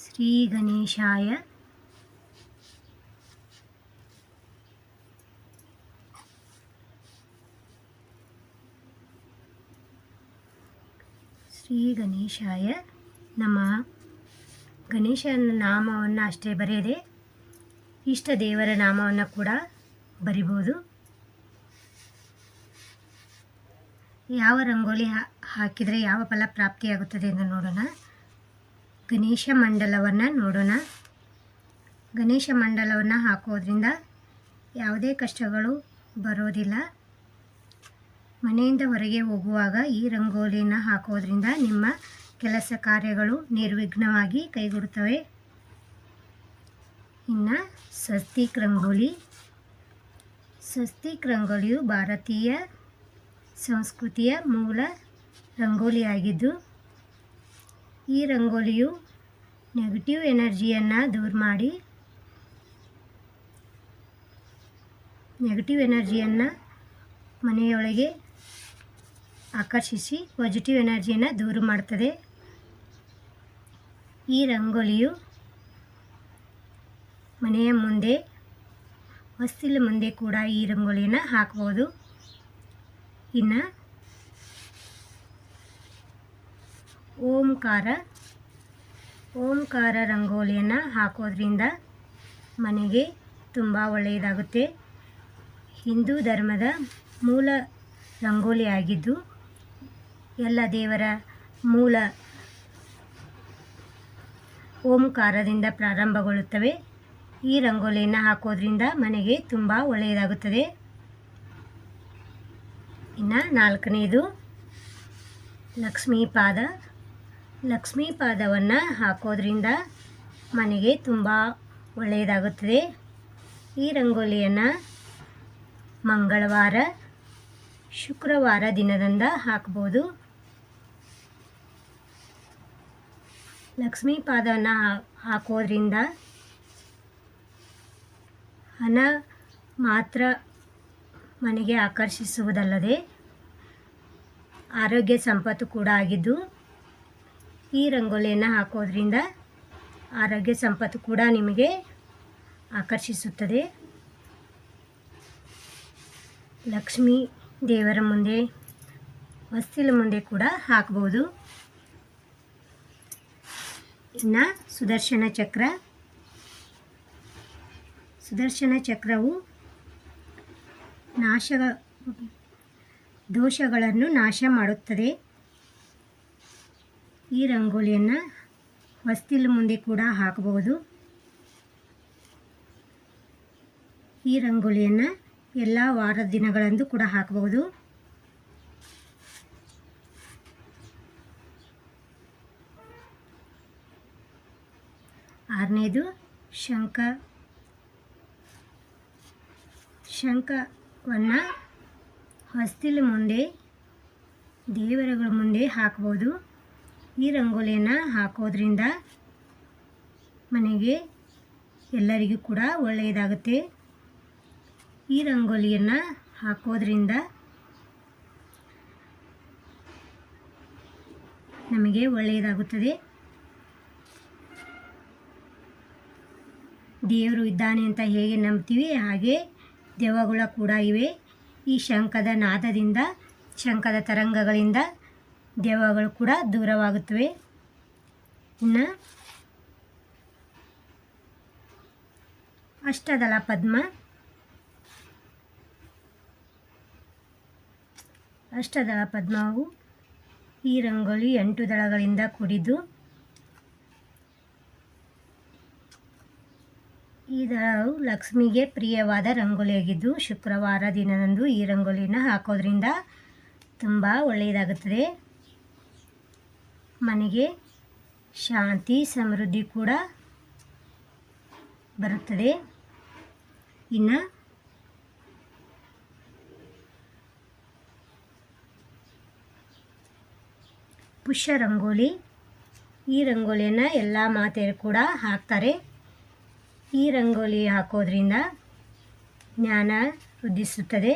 ಶ್ರೀ ಗಣೇಶಾಯ ಶ್ರೀ ಗಣೇಶಾಯ ನಮಃ. ಗಣೇಶನ ನಾಮವನ್ನು ಅಷ್ಟೇ ಬರೆಯದೆ ಇಷ್ಟ ದೇವರ ನಾಮವನ್ನು ಕೂಡ ಬರಿಬೋದು. ಯಾವ ರಂಗೋಲಿ ಹಾಕಿದರೆ ಯಾವ ಫಲ ಪ್ರಾಪ್ತಿಯಾಗುತ್ತದೆ ಎಂದು ನೋಡೋಣ. ಗಣೇಶ ಮಂಡಲವನ್ನು ನೋಡೋಣ. ಗಣೇಶ ಮಂಡಲವನ್ನು ಹಾಕೋದ್ರಿಂದ ಯಾವುದೇ ಕಷ್ಟಗಳು ಬರೋದಿಲ್ಲ. ಮನೆಯಿಂದ ಹೊರಗೆ ಹೋಗುವಾಗ ಈ ರಂಗೋಲಿಯನ್ನು ಹಾಕೋದ್ರಿಂದ ನಿಮ್ಮ ಕೆಲಸ ಕಾರ್ಯಗಳು ನಿರ್ವಿಘ್ನವಾಗಿ ಕೈಗೂಡುತ್ತವೆ. ಇನ್ನು ಸ್ವಸ್ತಿಕ್ ರಂಗೋಲಿ. ಸ್ವಸ್ತಿಕ್ ರಂಗೋಲಿಯು ಭಾರತೀಯ ಸಂಸ್ಕೃತಿಯ ಮೂಲ ರಂಗೋಲಿಯಾಗಿದ್ದು, ಈ ರಂಗೋಲಿಯು ನೆಗೆಟಿವ್ ಎನರ್ಜಿಯನ್ನು ದೂರ ಮಾಡಿ ನೆಗೆಟಿವ್ ಎನರ್ಜಿಯನ್ನು ಮನೆಯೊಳಗೆ ಆಕರ್ಷಿಸಿ ಪಾಸಿಟಿವ್ ಎನರ್ಜಿಯನ್ನು ದೂರ ಮಾಡ್ತದೆ. ಈ ರಂಗೋಲಿಯು ಮನೆಯ ಮುಂದೆ, ಹೊಸ್ತಿಲ ಮುಂದೆ ಕೂಡ ಈ ರಂಗೋಲಿಯನ್ನು ಹಾಕ್ಬೋದು. ಇನ್ನು ಓಂಕಾರ ರಂಗೋಲಿಯನ್ನು ಹಾಕೋದ್ರಿಂದ ಮನೆಗೆ ತುಂಬ ಒಳ್ಳೆಯದಾಗುತ್ತೆ. ಹಿಂದೂ ಧರ್ಮದ ಮೂಲ ರಂಗೋಲಿಯಾಗಿದ್ದು, ಎಲ್ಲ ದೇವರ ಮೂಲ ಓಂಕಾರದಿಂದ ಪ್ರಾರಂಭಗೊಳ್ಳುತ್ತವೆ. ಈ ರಂಗೋಲಿಯನ್ನು ಹಾಕೋದ್ರಿಂದ ಮನೆಗೆ ತುಂಬ ಒಳ್ಳೆಯದಾಗುತ್ತದೆ. ಇನ್ನು 4ನೇದು ಲಕ್ಷ್ಮೀ ಪಾದ. ಲಕ್ಷ್ಮೀ ಪಾದವನ್ನು ಹಾಕೋದ್ರಿಂದ ಮನೆಗೆ ತುಂಬ ಒಳ್ಳೆಯದಾಗುತ್ತದೆ. ಈ ರಂಗೋಲಿಯನ್ನು ಮಂಗಳವಾರ, ಶುಕ್ರವಾರ ದಿನದಿಂದ ಹಾಕ್ಬೋದು. ಲಕ್ಷ್ಮೀ ಪಾದವನ್ನು ಹಾಕೋದ್ರಿಂದ ಹಣ ಮಾತ್ರ ಮನೆಗೆ ಆಕರ್ಷಿಸುವುದಲ್ಲದೆ ಆರೋಗ್ಯ ಸಂಪತ್ತು ಕೂಡ ಆಗಿದ್ದು, ಈ ರಂಗೋಲಿಯನ್ನು ಹಾಕೋದ್ರಿಂದ ಆರೋಗ್ಯ ಸಂಪತ್ತು ಕೂಡ ನಿಮಗೆ ಆಕರ್ಷಿಸುತ್ತದೆ. ಲಕ್ಷ್ಮೀ ದೇವರ ಮುಂದೆ, ಹೊಸ್ತಿಲ ಮುಂದೆ ಕೂಡ ಹಾಕ್ಬೋದು. ಇನ್ನು ಸುದರ್ಶನ ಚಕ್ರ. ಸುದರ್ಶನ ಚಕ್ರವು ದೋಷಗಳನ್ನು ನಾಶ ಮಾಡುತ್ತದೆ. ಈ ರಂಗೋಲಿಯನ್ನು ಹೊಸ್ತಿಲ ಮುಂದೆ ಕೂಡ ಹಾಕಬಹುದು. ಈ ರಂಗೋಲಿಯನ್ನು ಎಲ್ಲ ವಾರದ ದಿನಗಳಂದು ಕೂಡ ಹಾಕಬಹುದು. ಆರನೇದು ಶಂಖವನ್ನು ಹೊಸ್ತಿಲ ಮುಂದೆ, ದೇವರುಗಳ ಮುಂದೆ ಹಾಕ್ಬೋದು. ಈ ರಂಗೋಲಿಯನ್ನು ಹಾಕೋದ್ರಿಂದ ಮನೆಗೆ ಎಲ್ಲರಿಗೂ ಕೂಡ ಒಳ್ಳೆಯದಾಗುತ್ತೆ. ಈ ರಂಗೋಲಿಯನ್ನು ಹಾಕೋದ್ರಿಂದ ನಮಗೆ ಒಳ್ಳೆಯದಾಗುತ್ತದೆ. ದೇವರು ಇದ್ದಾನೆ ಅಂತ ಹೇಗೆ ನಂಬ್ತೀವಿ, ಹಾಗೆ ದೆವ್ವಗಳು ಕೂಡ ಇವೆ. ಈ ಶಂಖದ ನಾದದಿಂದ, ಶಂಖದ ತರಂಗಗಳಿಂದ ದೆವ್ವಗಳು ಕೂಡ ದೂರವಾಗುತ್ತವೆ. ಇನ್ನು ಅಷ್ಟದಳ ಪದ್ಮ. ಅಷ್ಟದಳ ಪದ್ಮವು ಈ ರಂಗೋಲಿ 8 ದಳಗಳಿಂದ ಕೂಡಿದ್ದು, ಈ ದಳವು ಲಕ್ಷ್ಮಿಗೆ ಪ್ರಿಯವಾದ ರಂಗೋಲಿಯಾಗಿದ್ದು, ಶುಕ್ರವಾರ ದಿನದಂದು ಈ ರಂಗೋಲಿಯನ್ನು ಹಾಕೋದ್ರಿಂದ ತುಂಬ ಒಳ್ಳೆಯದಾಗುತ್ತದೆ. ಮನೆಗೆ ಶಾಂತಿ, ಸಮೃದ್ಧಿ ಕೂಡ ಬರುತ್ತದೆ. ಇನ್ನು ಪುಷ್ಯ ರಂಗೋಲಿ. ಈ ರಂಗೋಲಿಯನ್ನು ಎಲ್ಲ ಮಾತೆಯರು ಕೂಡ ಹಾಕ್ತಾರೆ. ಈ ರಂಗೋಲಿ ಹಾಕೋದ್ರಿಂದ ಜ್ಞಾನ ವೃದ್ಧಿಸುತ್ತದೆ.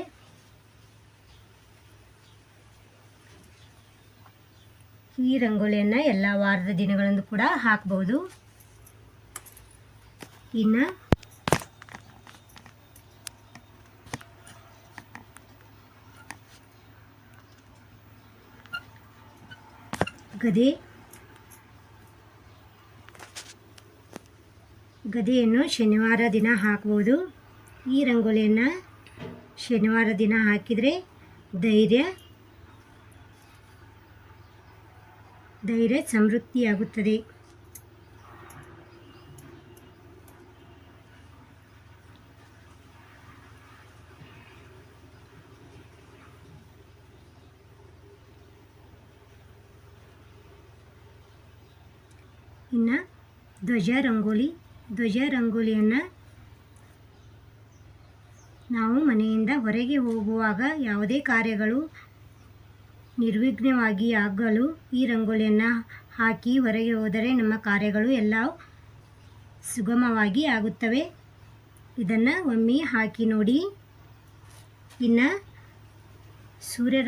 ಈ ರಂಗೋಲಿಯನ್ನು ಎಲ್ಲ ವಾರದ ದಿನಗಳಂದು ಕೂಡ ಹಾಕಬಹುದು. ಇನ್ನು ಗದೆಯನ್ನು ಶನಿವಾರ ದಿನ ಹಾಕ್ಬೋದು. ಈ ರಂಗೋಲಿಯನ್ನು ಶನಿವಾರ ದಿನ ಹಾಕಿದರೆ ಧೈರ್ಯ ಸಮೃದ್ಧಿಯಾಗುತ್ತದೆ. ಇನ್ನು ಧ್ವಜ ರಂಗೋಲಿಯನ್ನು ನಾವು ಮನೆಯಿಂದ ಹೊರಗೆ ಹೋಗುವಾಗ ಯಾವುದೇ ಕಾರ್ಯಗಳು ನಿರ್ವಿಘ್ನವಾಗಿ ಆಗಲು ಈ ರಂಗೋಲಿಯನ್ನು ಹಾಕಿ ಹೊರಗೆ ಹೋದರೆ ನಮ್ಮ ಕಾರ್ಯಗಳು ಎಲ್ಲ ಸುಗಮವಾಗಿ ಆಗುತ್ತವೆ. ಇದನ್ನು ಒಮ್ಮೆ ಹಾಕಿ ನೋಡಿ. ಇನ್ನು ಸೂರ್ಯ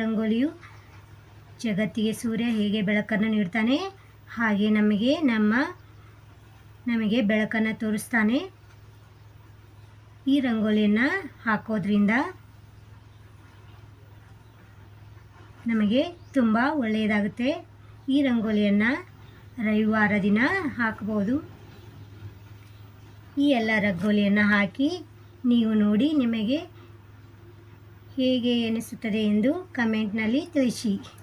ರಂಗೋಲಿಯು ಜಗತ್ತಿಗೆ ಸೂರ್ಯ ಹೇಗೆ ಬೆಳಕನ್ನು ನೀಡ್ತಾನೆ ಹಾಗೆ ನಮಗೆ ಬೆಳಕನ್ನು ತೋರಿಸ್ತಾನೆ. ಈ ರಂಗೋಲಿಯನ್ನು ಹಾಕೋದ್ರಿಂದ ನಮಗೆ ತುಂಬ ಒಳ್ಳೆಯದಾಗುತ್ತೆ. ಈ ರಂಗೋಲಿಯನ್ನು ರವಿವಾರ ದಿನ ಹಾಕ್ಬೋದು. ಈ ಎಲ್ಲ ರಂಗೋಲಿಯನ್ನು ಹಾಕಿ ನೀವು ನೋಡಿ ನಿಮಗೆ ಹೇಗೆ ಅನಿಸುತ್ತದೆ ಎಂದು ಕಮೆಂಟ್ನಲ್ಲಿ ತಿಳಿಸಿ.